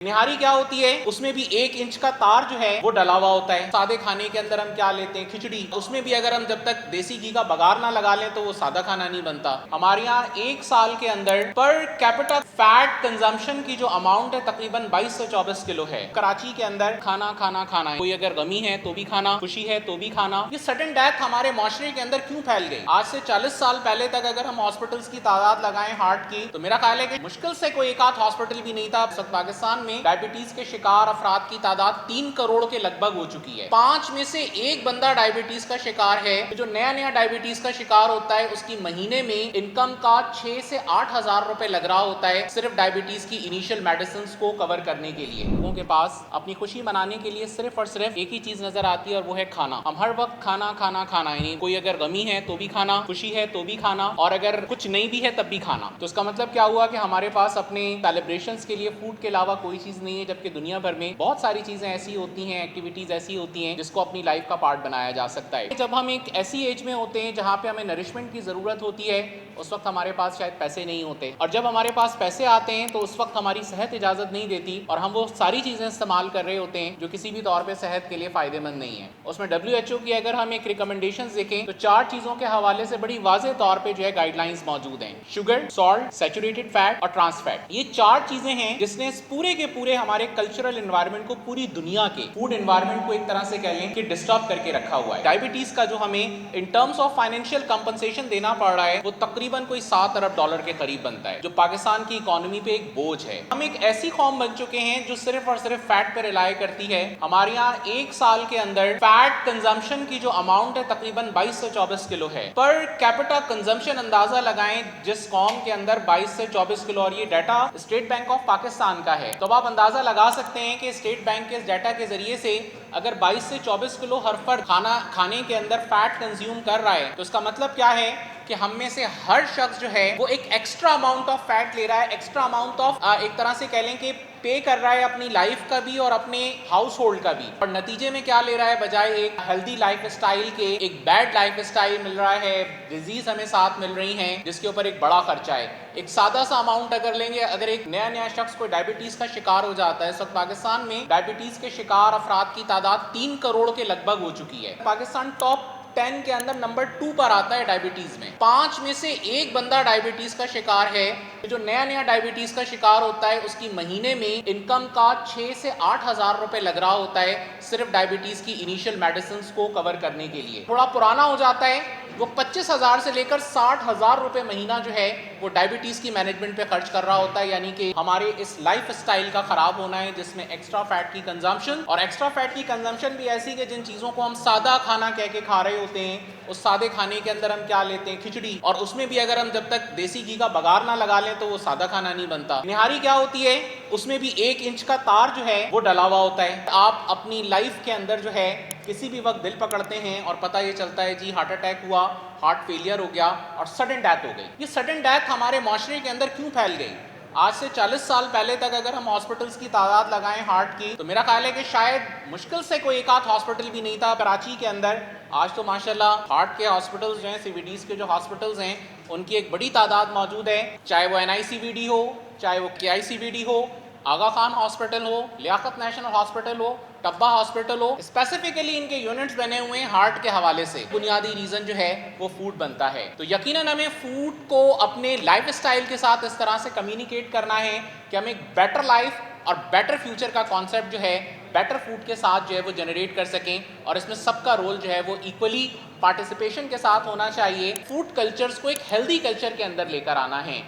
निहारी क्या होती है? उसमें भी 1 इंच का तार जो है वो डला हुआ होता है। सादे खाने के अंदर हम क्या लेते हैं? खिचड़ी। उसमें भी अगर हम जब तक देसी घी का बघार ना लगा लें तो वो सादा खाना नहीं बनता। हमारे यहाँ 1 साल के अंदर पर कैपिटा फैट कंजम्पशन की जो अमाउंट है तकरीबन 22 से 24 किलो है। कराची के अंदर खाना खाना खाना है। कोई अगर गमी है तो भी खाना, खुशी है तो भी खाना। ये सडन डेथ हमारे माशरे के अंदर क्यों फैल गई? आज से 40 साल पहले तक अगर हम हॉस्पिटल्स की तादाद लगाएं हार्ट की, तो मेरा ख्याल है कि मुश्किल से कोई एक आध हॉस्पिटल भी नहीं था। पाकिस्तान में डायबिटीज के शिकार अफराद की तादाद 3 करोड़ के लगभग हो चुकी है। 5 में से 1 बंदा डायबिटीज का शिकार है। जो नया नया डायबिटीज का शिकार होता है उसकी महीने में इनकम का 6 से 8 हजार रुपए लग रहा होता है सिर्फ डायबिटीज की इनिशियल मेडिसिन को कवर करने के लिए। लोगों के पास अपनी खुशी मनाने के लिए सिर्फ और सिर्फ एक ही चीज नजर आती है और वो है खाना। हम हर वक्त खाना खाना खाना, यानी कोई अगर गमी है तो भी खाना, खुशी है तो भी खाना, और अगर कुछ नहीं भी है तब भी खाना। तो इसका मतलब क्या हुआ कि हमारे पास अपने सेलिब्रेशंस के लिए फूड के अलावा कोई चीज नहीं है, जबकि दुनिया भर में बहुत सारी चीजें ऐसी होती हैं, एक्टिविटीज ऐसी होती हैं जिसको अपनी लाइफ का पार्ट बनाया जा सकता है। जब हम एक ऐसी एज में होते हैं जहाँ पे हमें नरिशमेंट की जरूरत होती है, उस वक्त हमारे पास शायद पैसे नहीं होते, और जब हमारे पास पैसे आते हैं तो उस वक्त हमारी सेहत इजाजत नहीं देती और हम वो सारी चीजें इस्तेमाल कर रहे होते हैं जो किसी भी तौर पर सेहत के लिए फायदेमंद नहीं है। उसमें WHO की अगर हम एक रिकमेंडेशंस देखें तो 4 चीजों के हवाले से बड़ी वाज़ेह तौर पे जो है गाइडलाइंस मौजूद हैं। शुगर, सॉल्ट, सैचुरेटेड फैट और ट्रांस फैट, ये 4 चीजें हैं जिसने इस पूरे के पूरे हमारे कल्चरल एनवायरनमेंट को, पूरी दुनिया के फूड एनवायरनमेंट को एक तरह से कह लें कि डिस्टर्ब करके रखा हुआ है। डायबिटीज का जो हमें in terms of financial compensation देना पड़ रहा है वो तकरीबन कोई $7 अरब के करीब बनता है, जो पाकिस्तान की इकोनॉमी पे एक बोझ है। हम एक ऐसी कौम बन चुके हैं जो सिर्फ और सिर्फ फैट पे रिलाय करती है। हमारे यहाँ 1 साल के अंदर फैट कंजम्पशन की जो अमाउंट है तकरीबन 22 से 24 किलो है। पर कैपिटा कंजम्पशन अंदाजा लगाएं जिस कौम के अंदर 22 से 24 किलो, और ये data state bank of Pakistan का है, तो आप अंदाजा लगा सकते हैं कि स्टेट बैंक के इस डाटा के जरिए से अगर 22 से 24 किलो हर फर्द खाना खाने के अंदर फैट कंज्यूम कर रहा है, तो इसका मतलब क्या है कि हम में से हर शख्स जो है वो एक एक्स्ट्रा अमाउंट ऑफ फैट ले रहा है, एक्स्ट्रा अमाउंट ऑफ एक तरह से कह लें कि पे कर रहा है अपनी लाइफ का भी और अपने हाउस होल्ड का भी, और नतीजे में क्या ले रहा है? बजाय एक हेल्दी लाइफ स्टाइल के एक बैड लाइफ स्टाइल मिल रहा है, डिजीज हमें साथ मिल रही हैं जिसके ऊपर एक बड़ा खर्चा है। एक सादा सा अमाउंट अगर लेंगे, अगर एक नया शख्स कोई डायबिटीज का शिकार हो जाता है, इस वक्त पाकिस्तान में डायबिटीज के शिकार अफराद की तादाद 3 करोड़ के लगभग हो चुकी है। पाकिस्तान टॉप 10 के अंदर नंबर 2 पर आता है डायबिटीज में। 5 में से 1 बंदा डायबिटीज का शिकार है। जो नया डायबिटीज का शिकार होता है उसकी महीने में इनकम का 6 से 8 हजार रुपए लग रहा होता है सिर्फ डायबिटीज की इनिशियल मेडिसिन को कवर करने के लिए। थोड़ा पुराना हो जाता है, वो 25,000 से लेकर 60,000 रुपए महीना जो है वो डायबिटीज की मैनेजमेंट पे खर्च कर रहा होता है। यानी कि हमारे इस लाइफ स्टाइल का खराब होना है जिसमें एक्स्ट्रा फैट की कंजम्पशन, और एक्स्ट्रा फैट की कंजम्पशन भी ऐसी कि जिन चीजों को हम सादा खाना कह के खा रहे होते हैं, उस सादे खाने के अंदर हम क्या लेते हैं? खिचड़ी। और उसमें भी अगर हम जब तक देसी घी का बघार ना लगा लें तो वो सादा खाना नहीं बनता। निहारी क्या होती है? उसमें भी 1 इंच का तार जो है वो डला हुआ होता है। आप अपनी लाइफ के अंदर जो है किसी भी वक्त दिल पकड़ते हैं और पता ये चलता है जी हार्ट अटैक हुआ, हार्ट फेलियर हो गया और सडन डेथ हो गई। ये सडन डेथ हमारे माशरे के अंदर क्यों फैल गई? आज से 40 साल पहले तक अगर हम हॉस्पिटल्स की तादाद लगाएं हार्ट की, तो मेरा ख्याल है कि शायद मुश्किल से कोई एक आध हॉस्पिटल भी नहीं था कराची के अंदर। आज तो माशाल्लाह हार्ट के हॉस्पिटल्स जो हैं, CVDs के जो हॉस्पिटल्स हैं, उनकी एक बड़ी तादाद मौजूद है। चाहे वो NICVD हो, चाहे वो KICVD हो, आगा खान हॉस्पिटल हो, लियाकत नेशनल हॉस्पिटल हो, टब्बा हॉस्पिटल हो, स्पेसिफिकली इनके यूनिट्स बने हुए हैं हार्ट के हवाले से। बुनियादी रीजन जो है वो फूड बनता है। तो यकीनन हमें फूड को अपने लाइफ स्टाइल के साथ इस तरह से कम्युनिकेट करना है कि हम एक बेटर लाइफ और बेटर फ्यूचर का कॉन्सेप्ट जो है बेटर फूड के साथ जो है वो जनरेट कर सकें, और इसमें सबका रोल जो है वो इक्वली पार्टिसिपेशन के साथ होना चाहिए। फूड कल्चर्स को एक हेल्दी कल्चर के अंदर लेकर आना है।